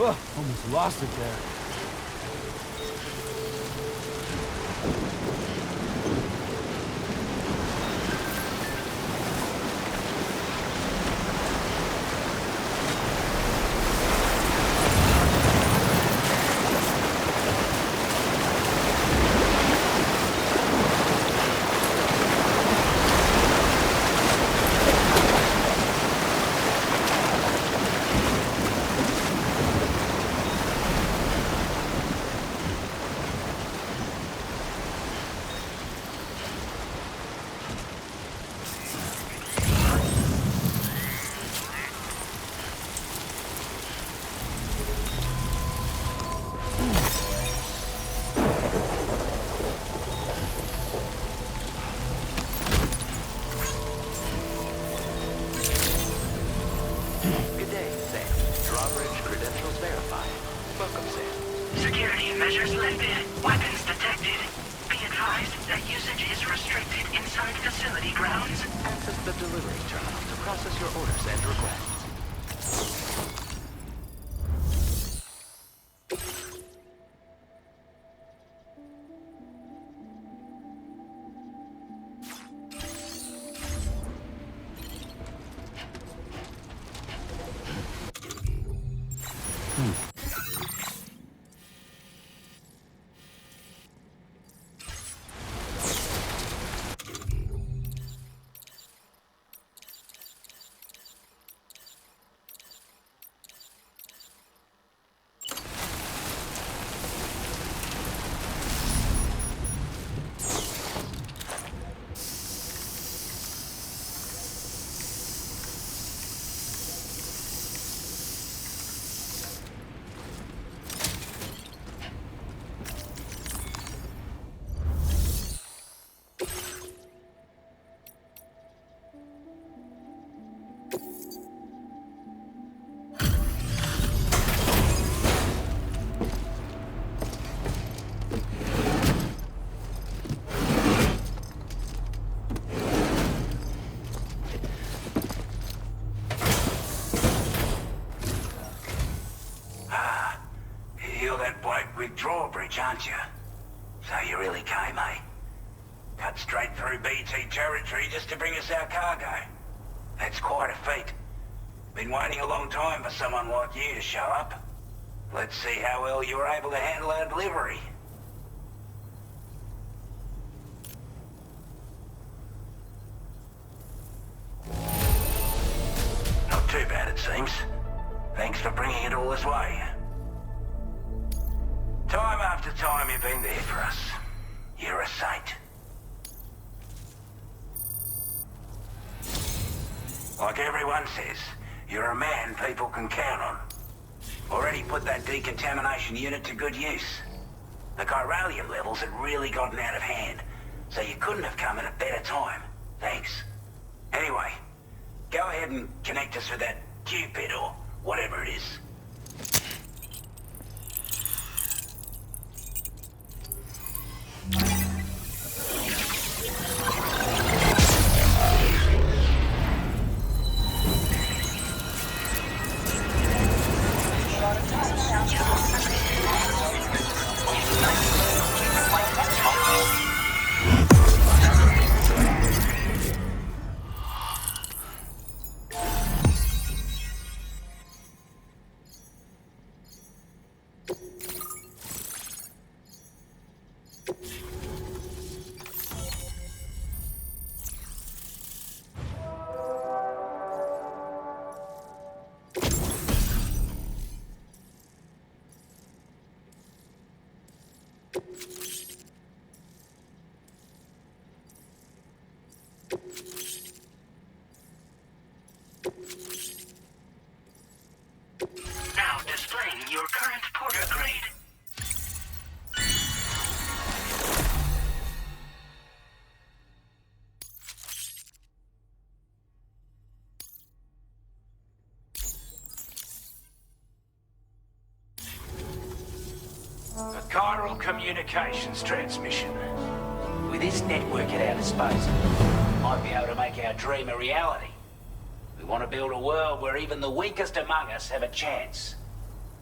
Ugh, almost lost it there. Drawbridge, aren't you? So you really came, eh? Cut straight through BT territory just to bring us our cargo. That's quite a feat. Been waiting a long time for someone like you to show up. Let's see how well you were able to handle our delivery. Not too bad, it seems. Thanks for bringing it all this way. Time after time you've been there for us. You're a saint. Like everyone says, you're a man people can count on. Already put that decontamination unit to good use. The chiralium levels had really gotten out of hand, so you couldn't have come at a better time. Thanks. Anyway, go ahead and connect us with that Cupid or whatever it is. Now displaying your current porter grade. A chiral communications transmission. With this network at our disposal, we might be able to make our dream a reality. We want to build a world where even the weakest among us have a chance.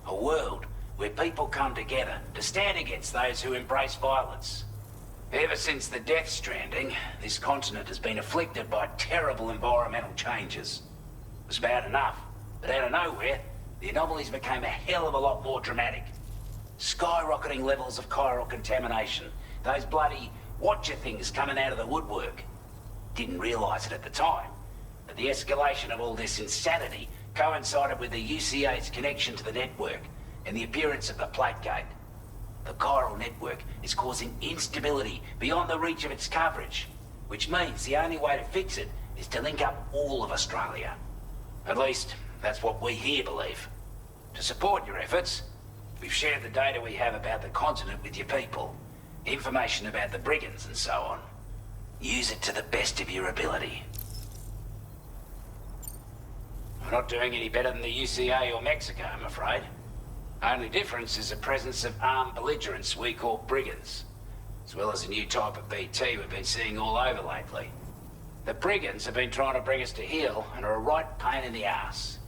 A world where people come together to stand against those who embrace violence. Ever since the Death Stranding, this continent has been afflicted by terrible environmental changes. It was bad enough, but out of nowhere, the anomalies became a hell of a lot more dramatic. Skyrocketing levels of chiral contamination, those bloody watcher things coming out of the woodwork. Didn't realise it at the time, but the escalation of all this insanity coincided with the UCA's connection to the network and the appearance of the Plategate. The chiral network is causing instability beyond the reach of its coverage, which means the only way to fix it is to link up all of Australia. At least, that's what we here believe. To support your efforts, we've shared the data we have about the continent with your people, information about the brigands and so on. Use it to the best of your ability. We're not doing any better than the UCA or Mexico, I'm afraid. Only difference is the presence of armed belligerents we call brigands, as well as a new type of BT we've been seeing all over lately. The brigands have been trying to bring us to heel and are a right pain in the ass.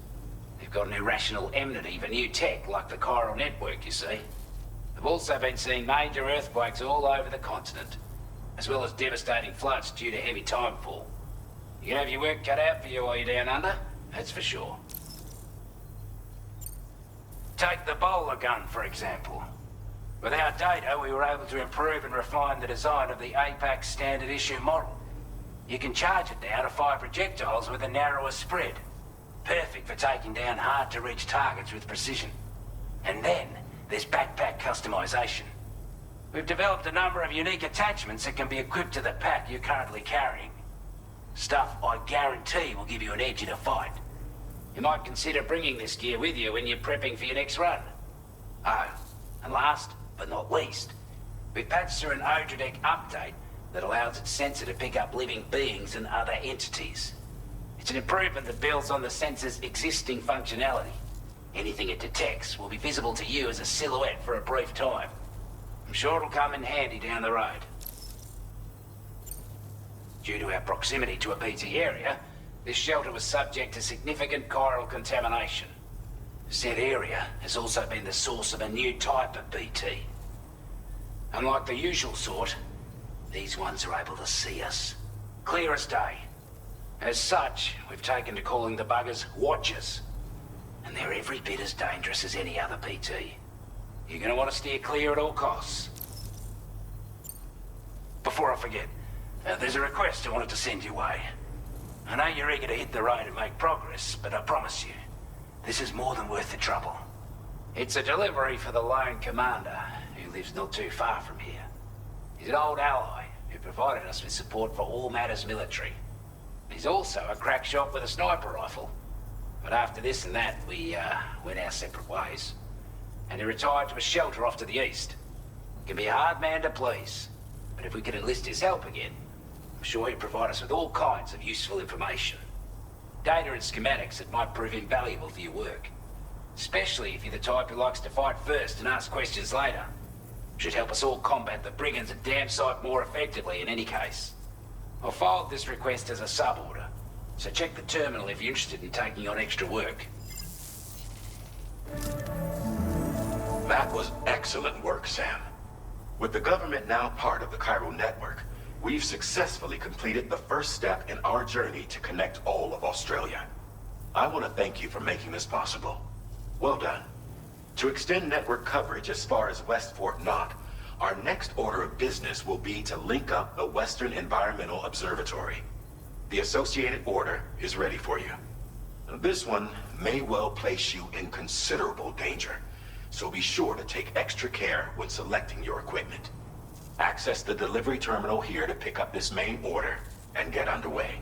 They've got an irrational enmity for new tech like the chiral network, you see. They've also been seeing major earthquakes all over the continent, as well as devastating floods due to heavy timefall. You can have your work cut out for you while you're down under, that's for sure. Take the bowler gun, for example. With our data, we were able to improve and refine the design of the APAC standard issue model. You can charge it now to fire projectiles with a narrower spread. Perfect for taking down hard-to-reach targets with precision. And then, there's backpack customization. We've developed a number of unique attachments that can be equipped to the pack you're currently carrying. Stuff I guarantee will give you an edge in a fight. You might consider bringing this gear with you when you're prepping for your next run. Oh, and last but not least, we've patched through an Odradek update that allows its sensor to pick up living beings and other entities. It's an improvement that builds on the sensor's existing functionality. Anything it detects will be visible to you as a silhouette for a brief time. I'm sure it'll come in handy down the road. Due to our proximity to a BT area, this shelter was subject to significant chiral contamination. Said area has also been the source of a new type of BT. Unlike the usual sort, these ones are able to see us. Clear as day. As such, we've taken to calling the buggers Watchers. And they're every bit as dangerous as any other BT. You're gonna want to steer clear at all costs. Before I forget, there's a request I wanted to send your way. I know you're eager to hit the road and make progress, but I promise you, this is more than worth the trouble. It's a delivery for the lone commander, who lives not too far from here. He's an old ally who provided us with support for all matters military. He's also a crack shot with a sniper rifle. But after this and that, we went our separate ways. And he retired to a shelter off to the east. Can be a hard man to please, but if we could enlist his help again, I'm sure he'd provide us with all kinds of useful information. Data and schematics that might prove invaluable for your work. Especially if you're the type who likes to fight first and ask questions later. Should help us all combat the brigands a damn sight more effectively in any case. I'll filed this request as a sub-order, so check the terminal if you're interested in taking on extra work. That was excellent work, Sam. With the government now part of the chiral network, we've successfully completed the first step in our journey to connect all of Australia. I want to thank you for making this possible. Well done. To extend network coverage as far as West Fort Knott, our next order of business will be to link up the Western Environmental Observatory. The associated order is ready for you. This one may well place you in considerable danger, so be sure to take extra care when selecting your equipment. Access the delivery terminal here to pick up this main order and get underway.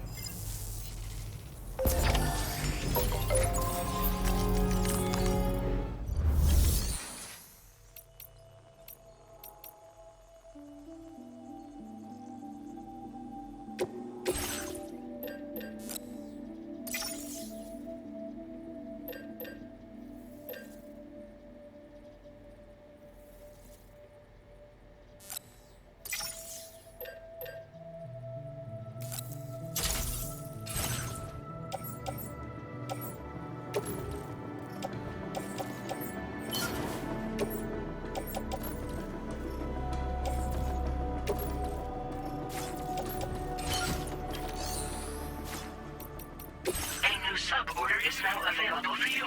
sub-order is now available for you.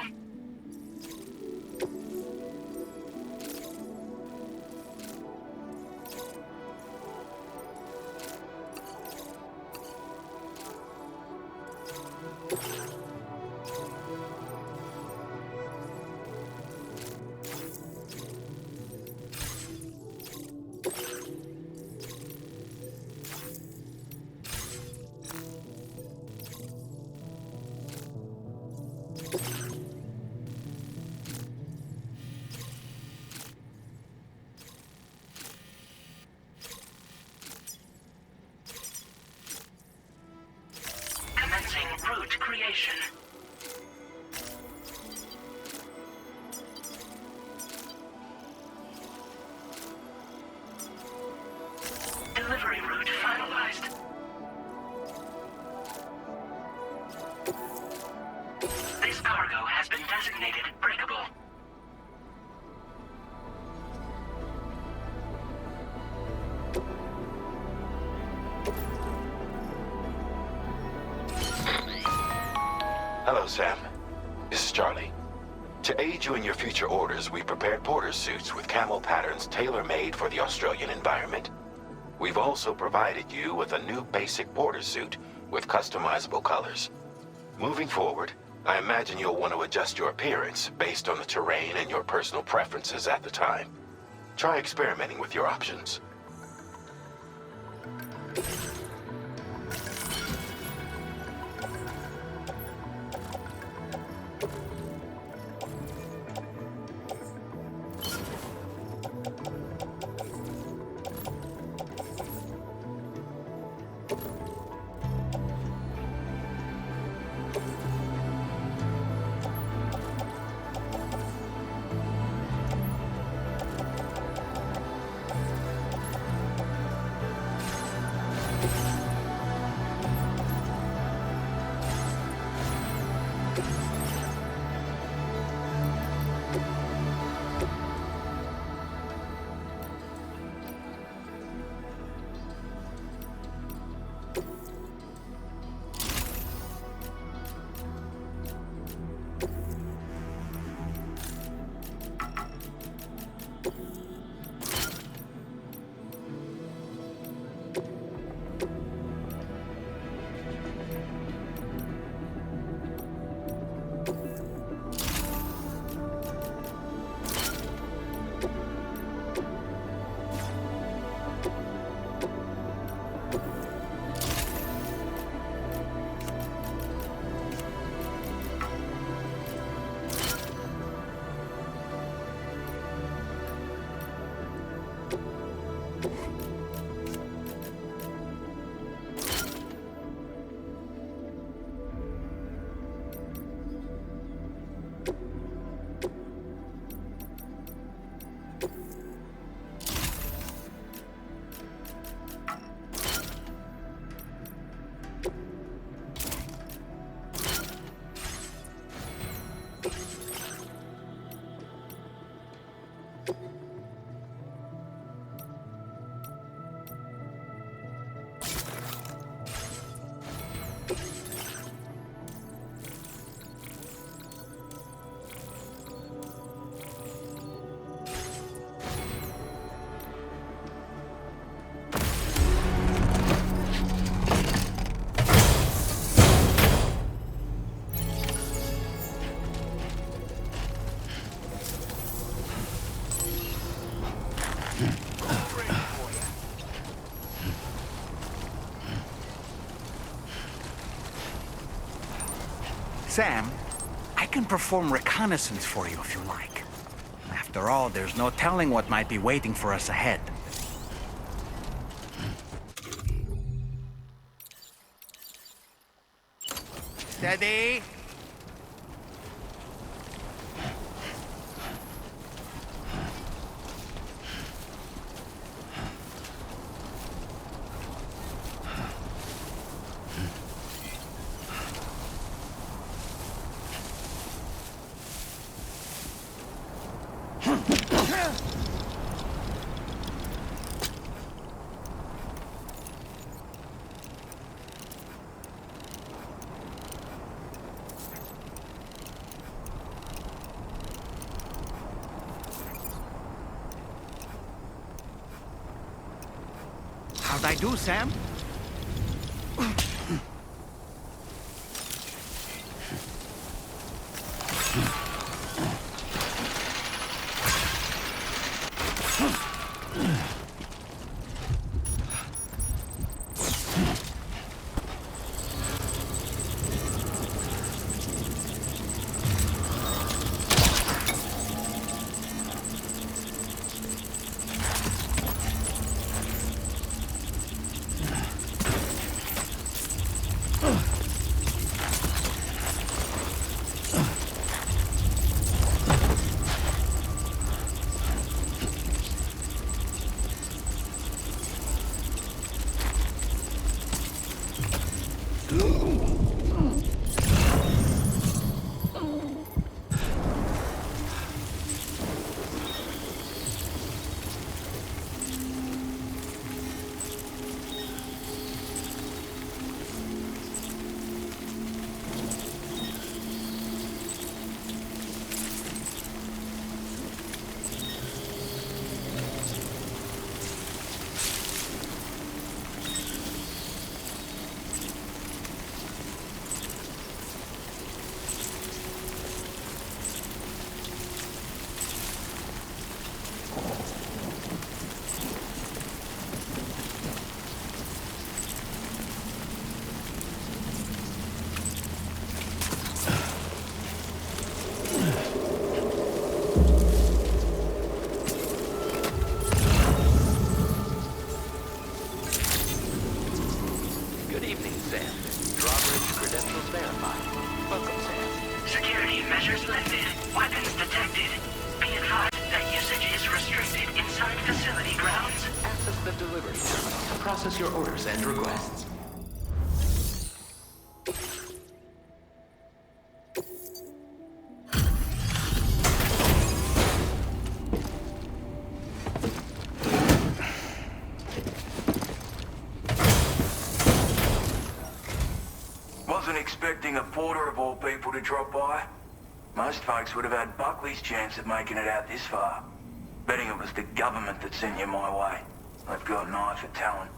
Route creation. Delivery route finalized. This cargo has been designated breakable. Hello, Sam. This is Charlie. To aid you in your future orders, we prepared porter suits with camel patterns tailor-made for the Australian environment. We've also provided you with a new basic porter suit with customizable colors. Moving forward, I imagine you'll want to adjust your appearance based on the terrain and your personal preferences at the time. Try experimenting with your options. Sam, I can perform reconnaissance for you if you like. After all, there's no telling what might be waiting for us ahead. Steady! How'd I do, Sam? Your orders and requests. Wasn't expecting a porter of all people to drop by. Most folks would have had Buckley's chance of making it out this far. Betting it was the government that sent you my way. They've got an eye for talent.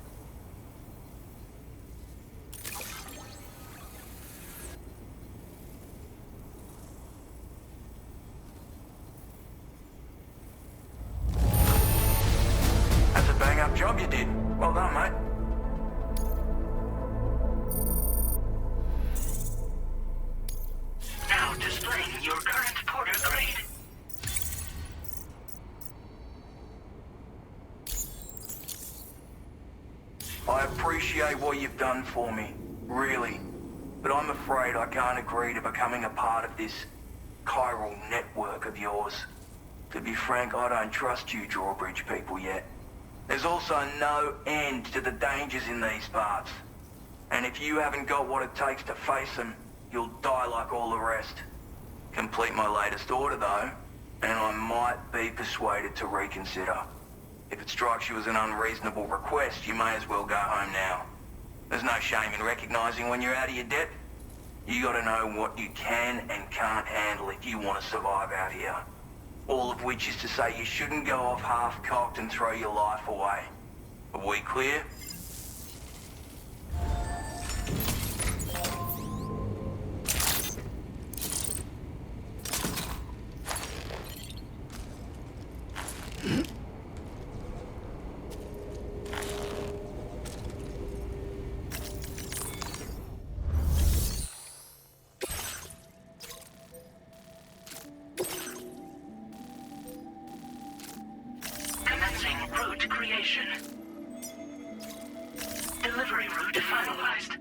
That's a bang-up job you did. Well done, mate. Now displaying your current porter grade. I appreciate what you've done for me, really. But I'm afraid I can't agree to becoming a part of this chiral network of yours. To be frank, I don't trust you drawbridge people yet. There's also no end to the dangers in these parts. And if you haven't got what it takes to face them, you'll die like all the rest. Complete my latest order though, and I might be persuaded to reconsider. If it strikes you as an unreasonable request, you may as well go home now. There's no shame in recognizing when you're out of your depth. You gotta know what you can and can't handle if you want to survive out here. All of which is to say you shouldn't go off half-cocked and throw your life away. Are we clear? Commencing route creation. Delivery route finalized.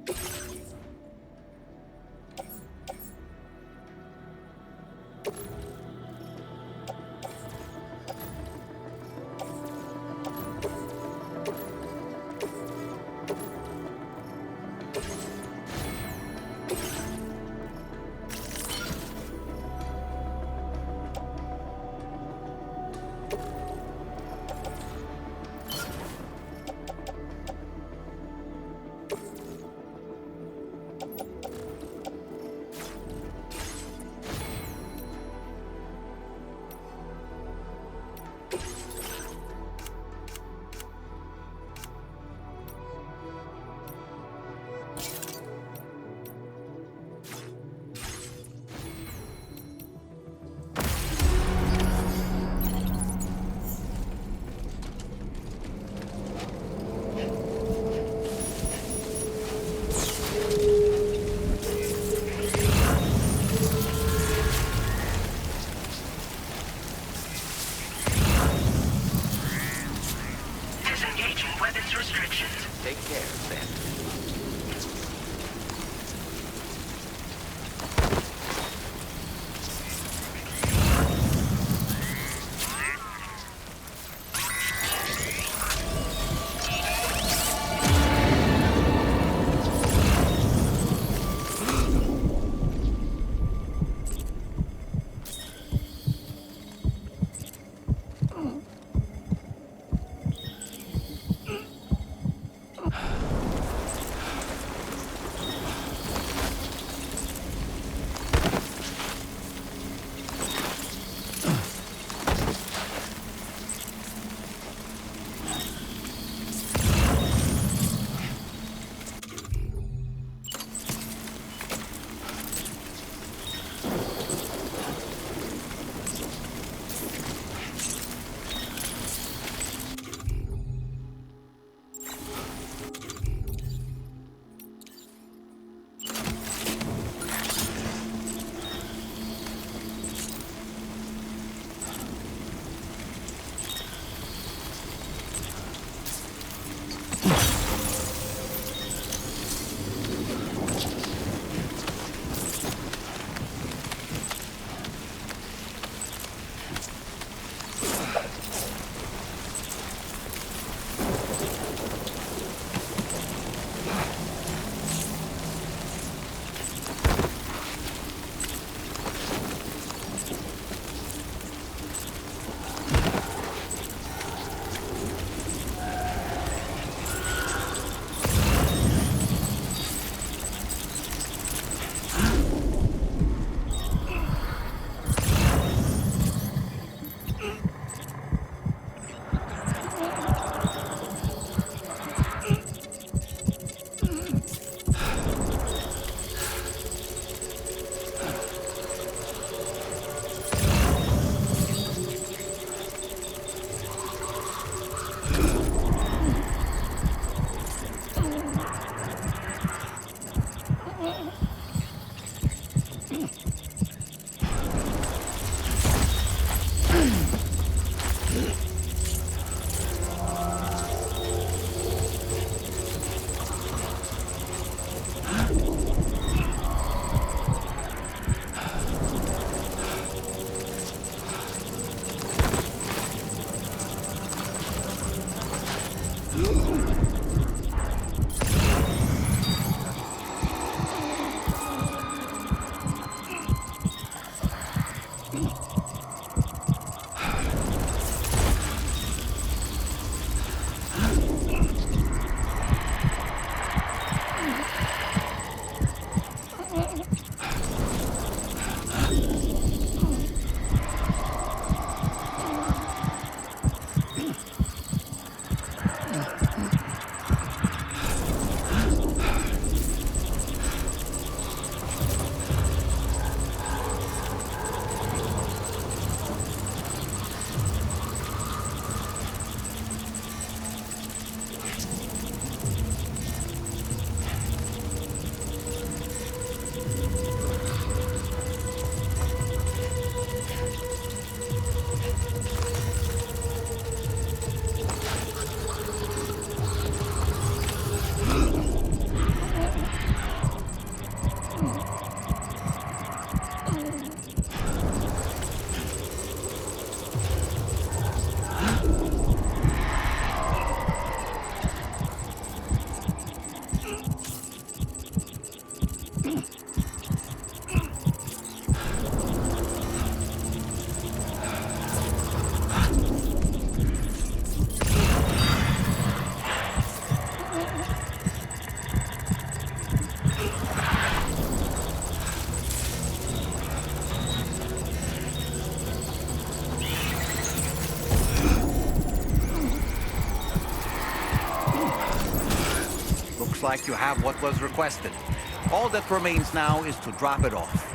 Looks like you have what was requested. All that remains now is to drop it off.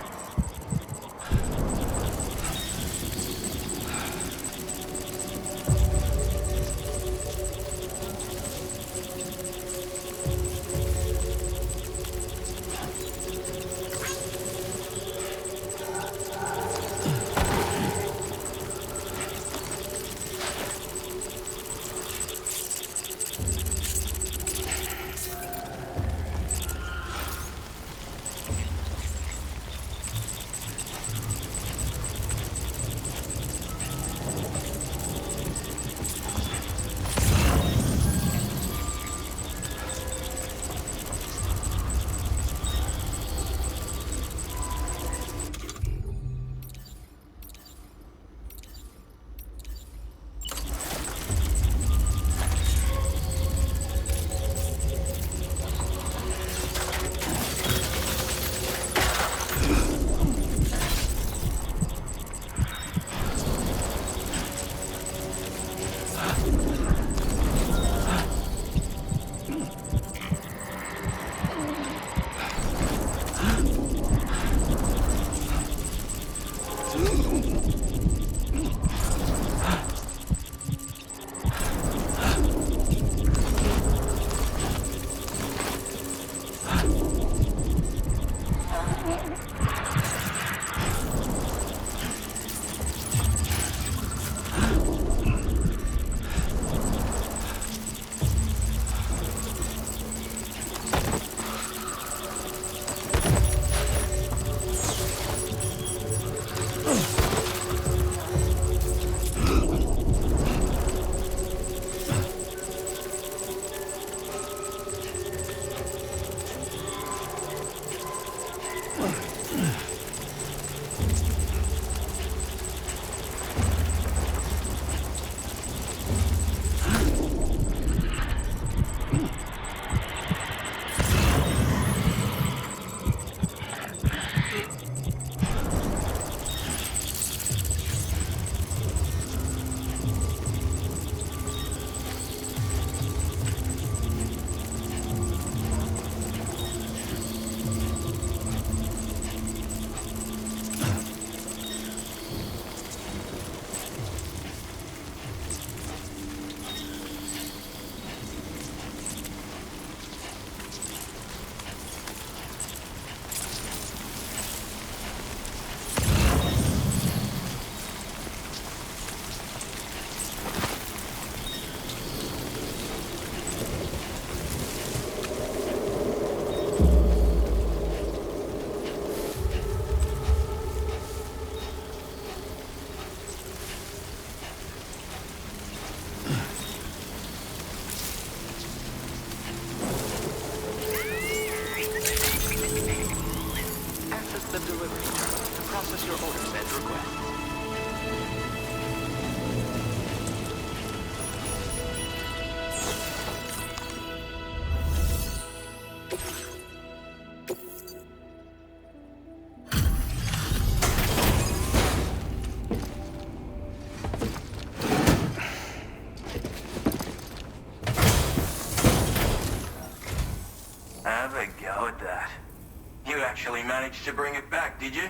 actually managed to bring it back, did you?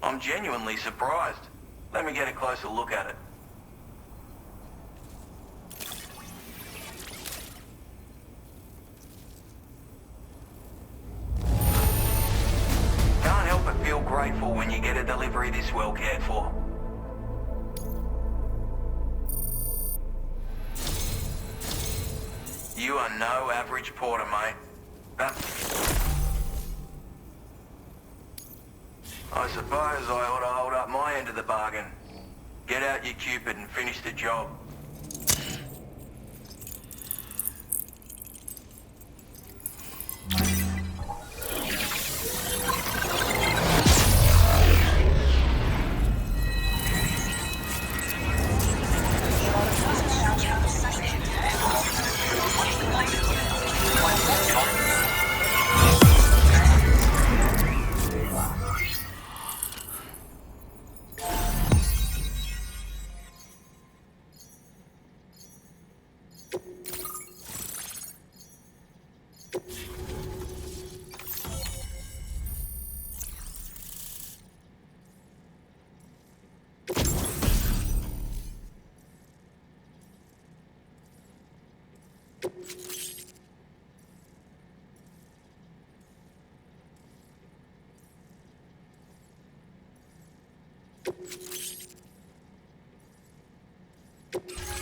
I'm genuinely surprised. Let me get a closer look at it. Can't help but feel grateful when you get a delivery this well cared for. You are no average porter, mate. I suppose I ought to hold up my end of the bargain. Get out your Cupid and finish the job.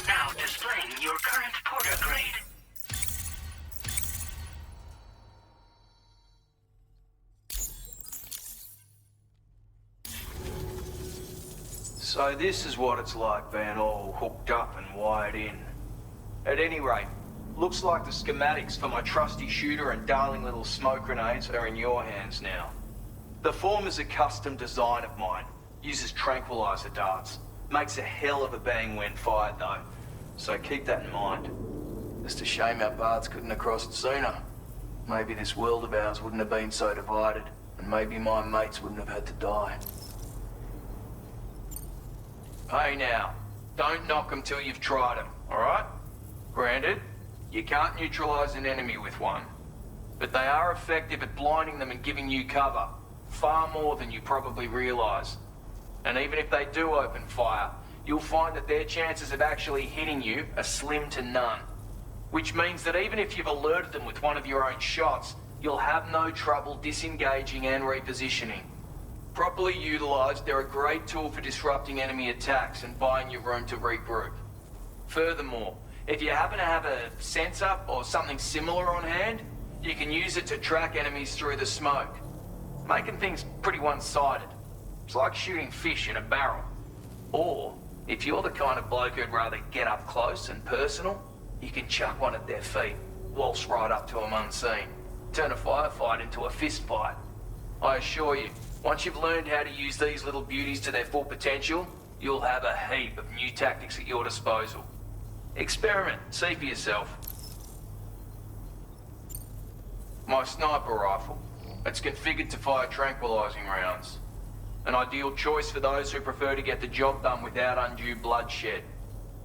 Now displaying your current porter grade. So this is what it's like being all hooked up and wired in. At any rate, looks like the schematics for my trusty shooter and darling little smoke grenades are in your hands now. The former's a custom design of mine. Uses tranquilizer darts. Makes a hell of a bang when fired though. So keep that in mind. Just a shame our paths couldn't have crossed sooner. Maybe this world of ours wouldn't have been so divided, and maybe my mates wouldn't have had to die. Hey now, don't knock them till you've tried them, alright? Granted, you can't neutralize an enemy with one, but they are effective at blinding them and giving you cover, far more than you probably realize. And even if they do open fire, you'll find that their chances of actually hitting you are slim to none. Which means that even if you've alerted them with one of your own shots, you'll have no trouble disengaging and repositioning. Properly utilized, they're a great tool for disrupting enemy attacks and buying you room to regroup. Furthermore, if you happen to have a sensor or something similar on hand, you can use it to track enemies through the smoke, making things pretty one-sided. It's like shooting fish in a barrel. Or, if you're the kind of bloke who'd rather get up close and personal, you can chuck one at their feet, waltz right up to them unseen, turn a firefight into a fist fight. I assure you, once you've learned how to use these little beauties to their full potential, you'll have a heap of new tactics at your disposal. Experiment, see for yourself. My sniper rifle. It's configured to fire tranquilizing rounds. An ideal choice for those who prefer to get the job done without undue bloodshed.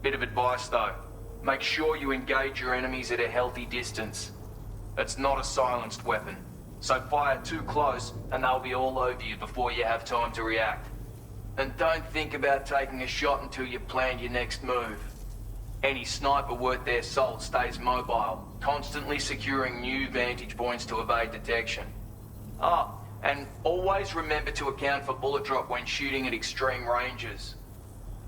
Bit of advice though, make sure you engage your enemies at a healthy distance. It's not a silenced weapon, so fire too close and they'll be all over you before you have time to react. And don't think about taking a shot until you've planned your next move. Any sniper worth their salt stays mobile, constantly securing new vantage points to evade detection. And always remember to account for bullet drop when shooting at extreme ranges.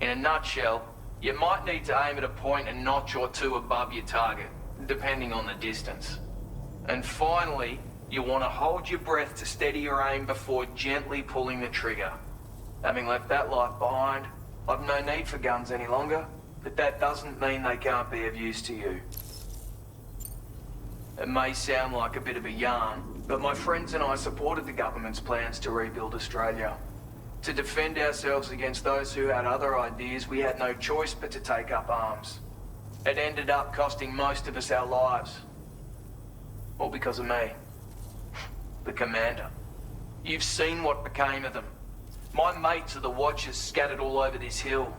In a nutshell, you might need to aim at a point a notch or two above your target, depending on the distance. And finally, you want to hold your breath to steady your aim before gently pulling the trigger. Having left that life behind, I've no need for guns any longer, but that doesn't mean they can't be of use to you. It may sound like a bit of a yarn, but my friends and I supported the government's plans to rebuild Australia. To defend ourselves against those who had other ideas, we had no choice but to take up arms. It ended up costing most of us our lives. All because of me. The commander. You've seen what became of them. My mates are the Watchers scattered all over this hill.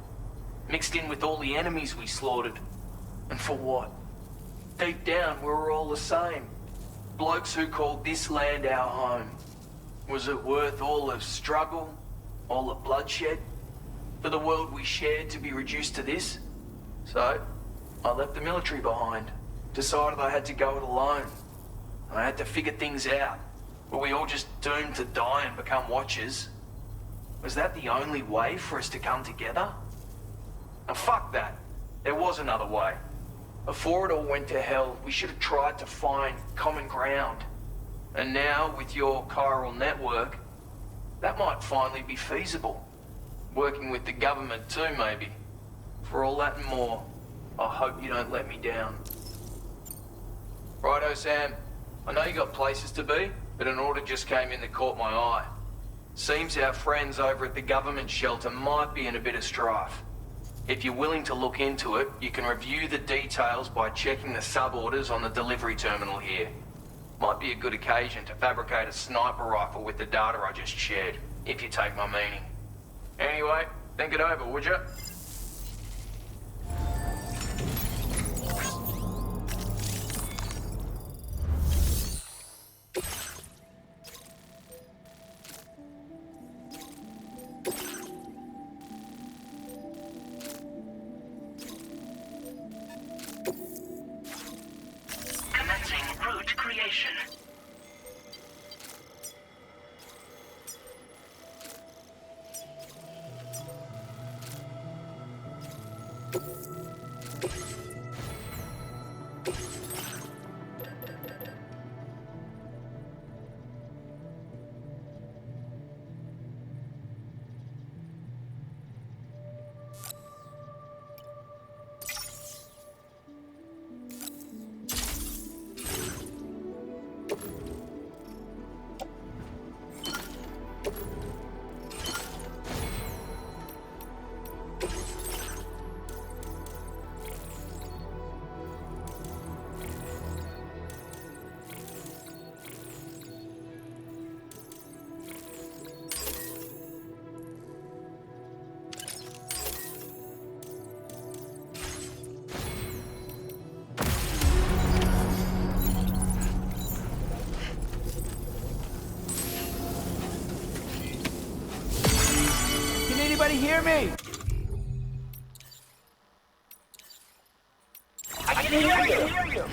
Mixed in with all the enemies we slaughtered. And for what? Deep down, we were all the same. Blokes who called this land our home. Was it worth all the struggle, all the bloodshed, for the world we shared to be reduced to this? So, I left the military behind. Decided I had to go it alone. I had to figure things out. Were we all just doomed to die and become watchers? Was that the only way for us to come together? And fuck that. There was another way. Before it all went to hell, we should have tried to find common ground. And now, with your chiral network, that might finally be feasible. Working with the government too, maybe. For all that and more, I hope you don't let me down. Righto, Sam. I know you got places to be, but an order just came in that caught my eye. Seems our friends over at the government shelter might be in a bit of strife. If you're willing to look into it, you can review the details by checking the sub-orders on the delivery terminal here. Might be a good occasion to fabricate a sniper rifle with the data I just shared, if you take my meaning. Anyway, think it over, would you? Commencing route creation. Can anybody hear me? I can hear you.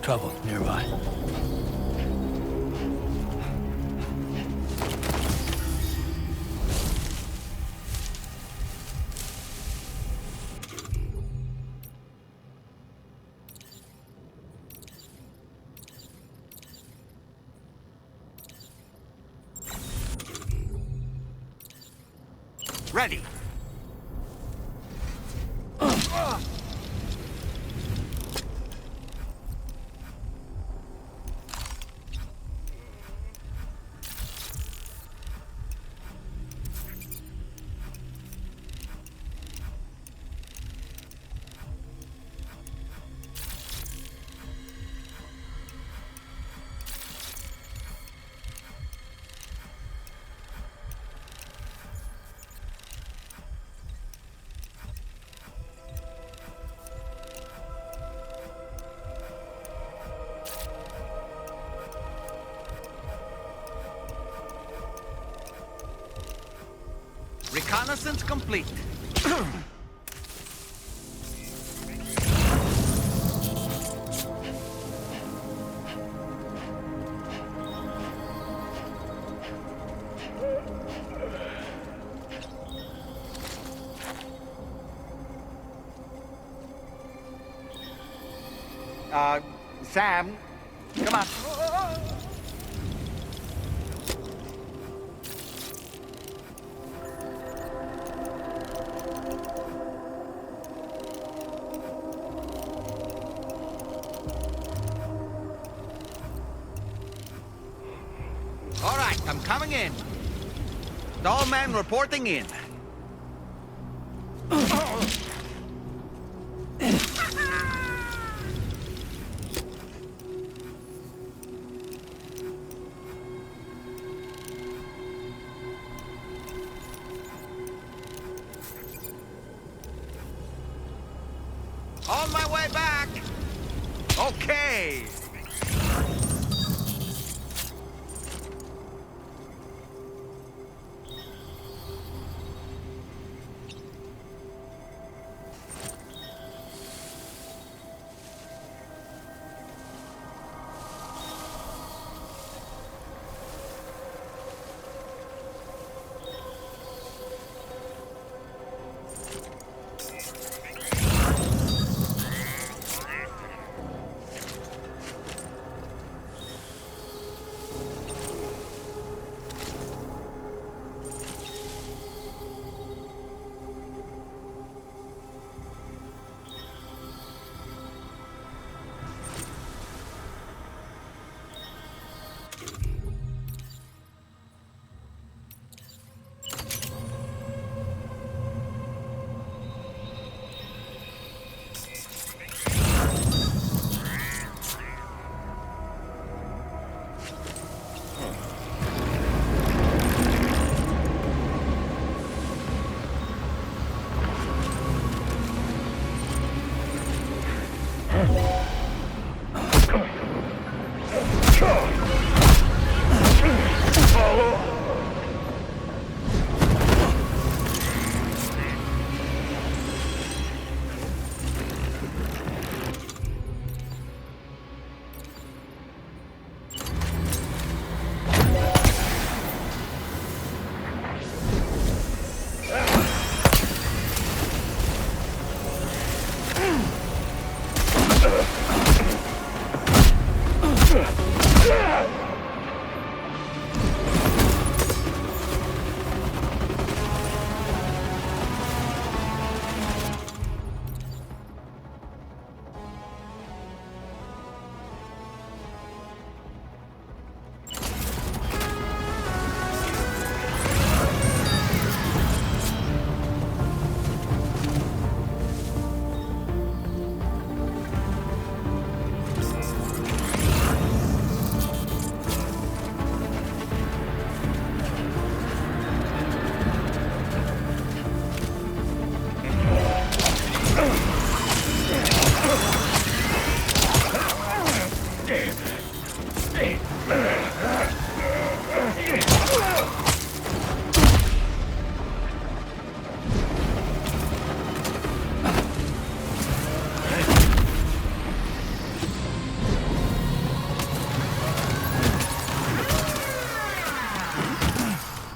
trouble nearby. Ready. Reconnaissance complete. Sam, come on. All right, I'm coming in. Doll man reporting in. On my way back. Okay.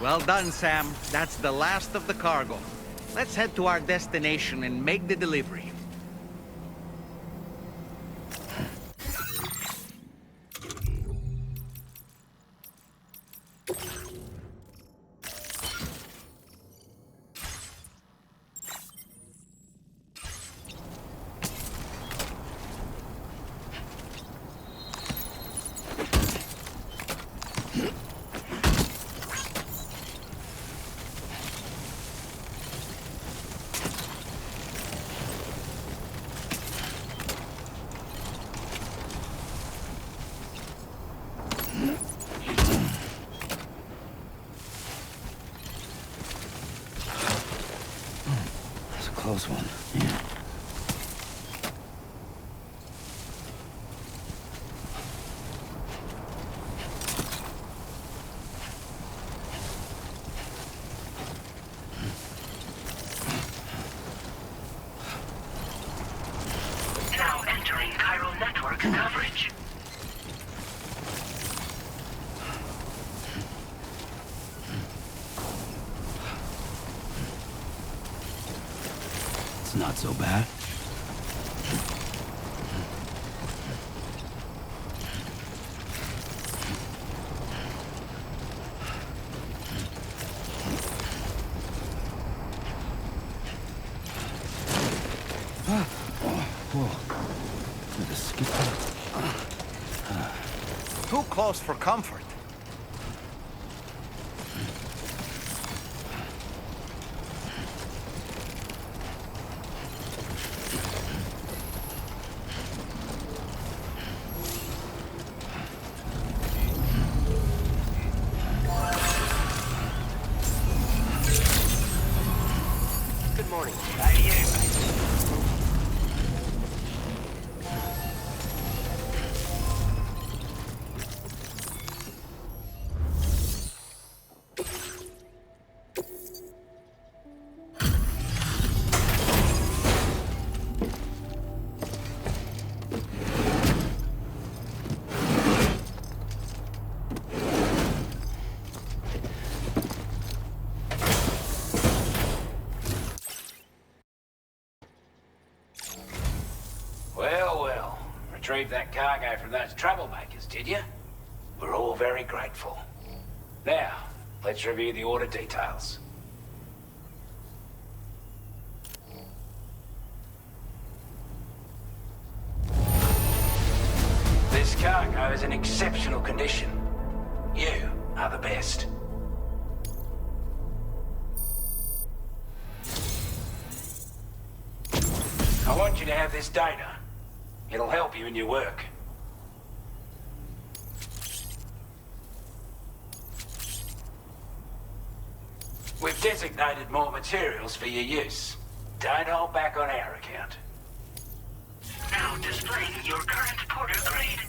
Well done, Sam. That's the last of the cargo. Let's head to our destination and make the delivery. Close one. Yeah. Now entering chiral network coverage. It's not so bad. Too close for comfort. Good morning. How are you? Well. Retrieved that cargo from those troublemakers, did you? We're all very grateful. Now, let's review the order details. This cargo is in exceptional condition. You are the best. I want you to have this data. It'll help you in your work. We've designated more materials for your use. Don't hold back on our account. Now displaying your current porter grade.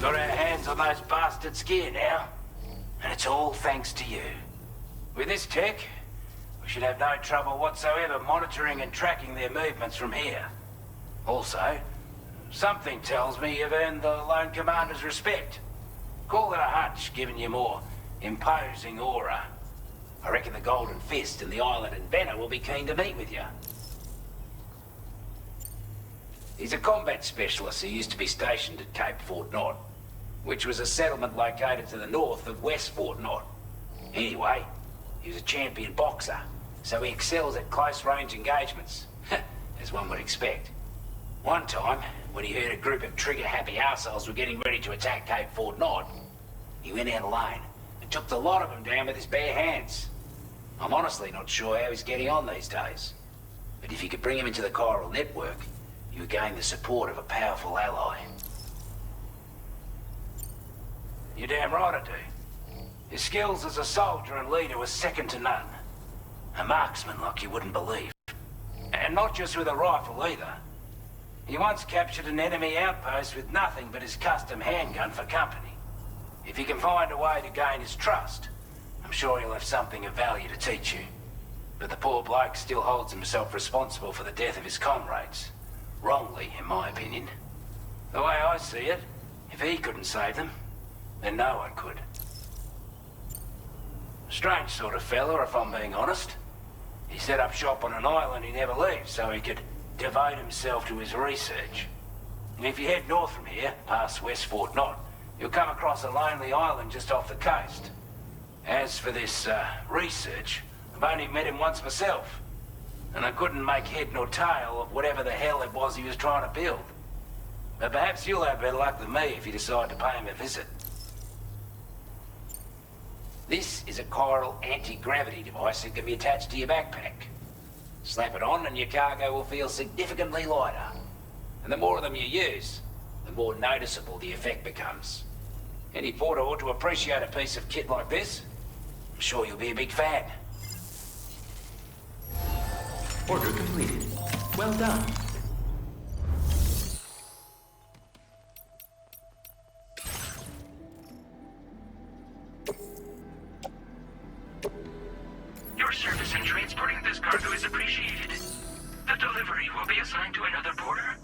Got our hands on those bastards' gear now. And it's all thanks to you. With this tech, we should have no trouble whatsoever monitoring and tracking their movements from here. Also, something tells me you've earned the Lone Commander's respect. Call it a hunch, giving you more imposing aura. I reckon the Golden Fist and the Island Inventor will be keen to meet with you. He's a combat specialist who used to be stationed at Cape Fort Knot, which was a settlement located to the north of West Fort Knot. Anyway, he was a champion boxer, so he excels at close-range engagements, as one would expect. One time, when he heard a group of trigger-happy arseholes were getting ready to attack Cape Fort Knot, he went out alone and took the lot of them down with his bare hands. I'm honestly not sure how he's getting on these days, but if you could bring him into the chiral network, you would gain the support of a powerful ally. You're damn right I do. His skills as a soldier and leader were second to none. A marksman like you wouldn't believe. And not just with a rifle either. He once captured an enemy outpost with nothing but his custom handgun for company. If you can find a way to gain his trust, I'm sure he'll have something of value to teach you. But the poor bloke still holds himself responsible for the death of his comrades. Wrongly, in my opinion. The way I see it, if he couldn't save them, then no one could. Strange sort of fella, if I'm being honest. He set up shop on an island he never leaves so he could devote himself to his research. And if you head north from here, past West Fort Knot, you'll come across a lonely island just off the coast. As for this, research, I've only met him once myself. And I couldn't make head nor tail of whatever the hell it was he was trying to build. But perhaps you'll have better luck than me if you decide to pay him a visit. This is a chiral anti-gravity device that can be attached to your backpack. Slap it on and your cargo will feel significantly lighter. And the more of them you use, the more noticeable the effect becomes. Any porter ought to appreciate a piece of kit like this. I'm sure you'll be a big fan. Order completed. Well done. Your service in transporting this cargo is appreciated. The delivery will be assigned to another porter.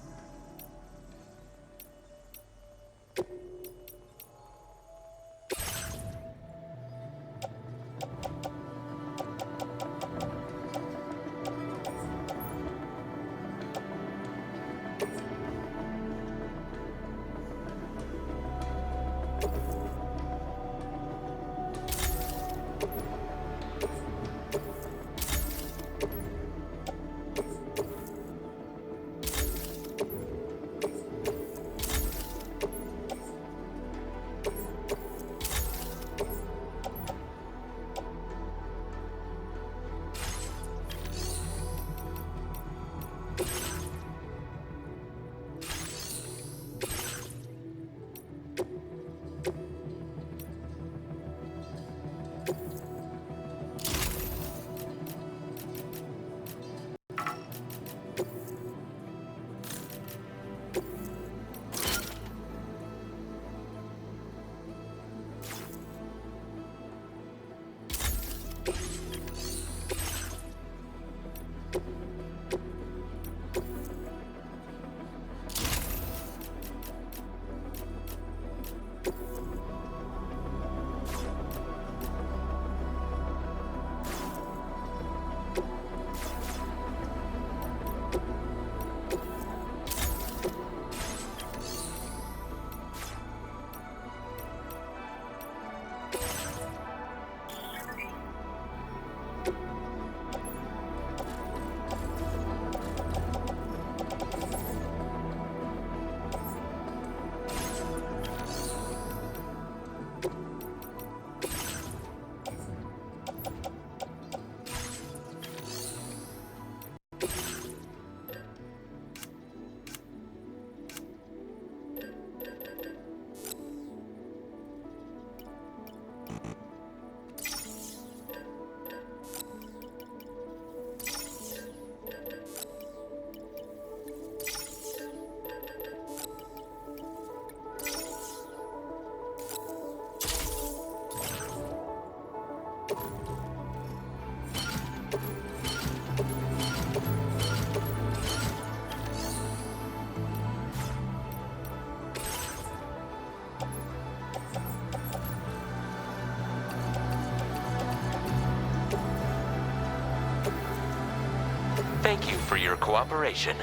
Thank you for your cooperation.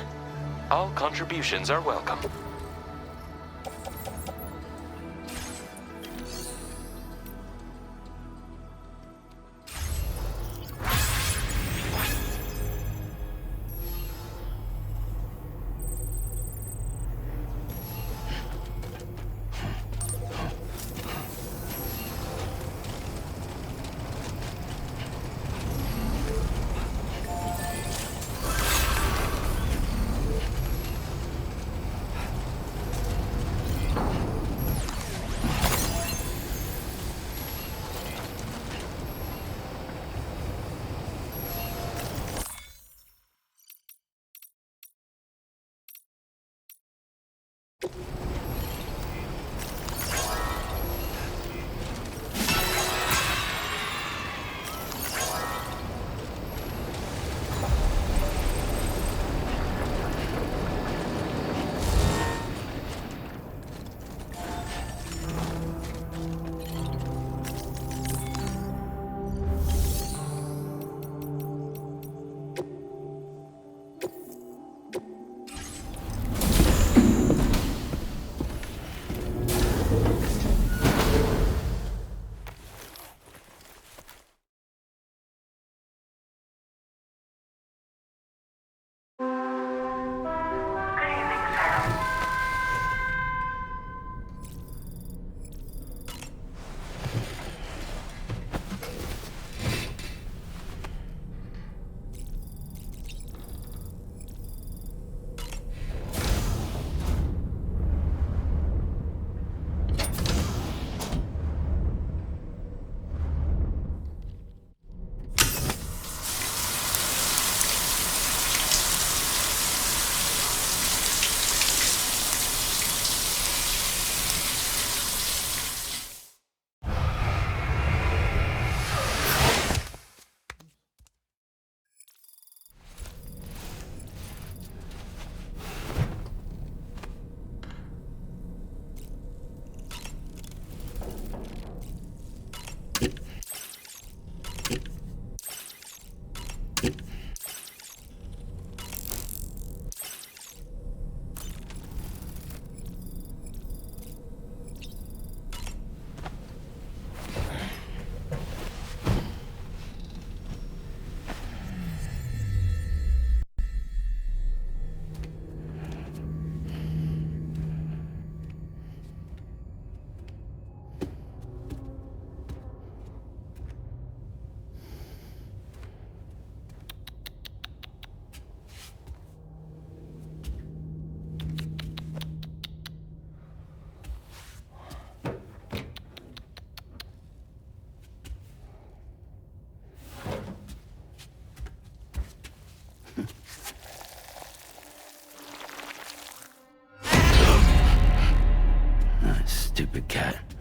All contributions are welcome. stupid cat.